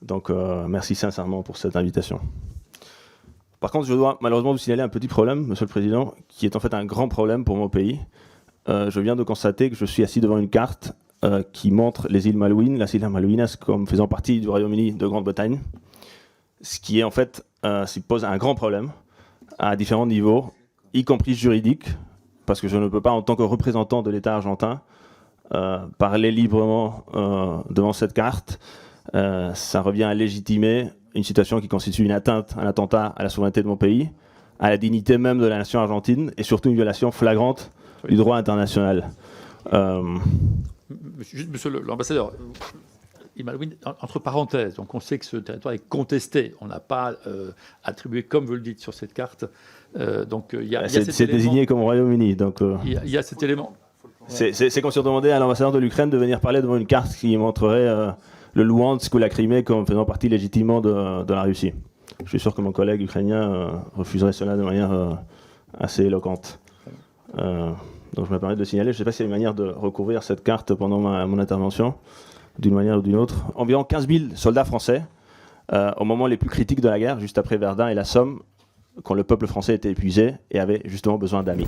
Donc merci sincèrement pour cette invitation. Par contre, je dois malheureusement vous signaler un petit problème, Monsieur le Président, qui est en fait un grand problème pour mon pays. Je viens de constater que je suis assis devant une carte qui montre les îles Malouines, las Islas Malvinas, comme faisant partie du Royaume-Uni de Grande-Bretagne, ce qui est en fait, pose un grand problème à différents niveaux, y compris juridique, parce que je ne peux pas, en tant que représentant de l'État argentin, parler librement devant cette carte. Ça revient à légitimer une situation qui constitue une atteinte, un attentat à la souveraineté de mon pays, à la dignité même de la nation argentine, et surtout une violation flagrante du droit international. Monsieur l'ambassadeur, entre parenthèses, donc on sait que ce territoire est contesté. On n'a pas attribué, comme vous le dites sur cette carte. Donc il y a c'est désigné comme Royaume-Uni. Donc il y a cet élément. C'est comme si on demandait à l'ambassadeur de l'Ukraine de venir parler devant une carte qui montrerait le Louhansk ou la Crimée comme faisant partie légitimement de la Russie. Je suis sûr que mon collègue ukrainien refuserait cela de manière assez éloquente. Donc je me permets de signaler, je ne sais pas s'il y a une manière de recouvrir cette carte pendant mon intervention, d'une manière ou d'une autre. Environ 15 000 soldats français, au moment les plus critiques de la guerre, juste après Verdun et la Somme, quand le peuple français était épuisé et avait justement besoin d'amis.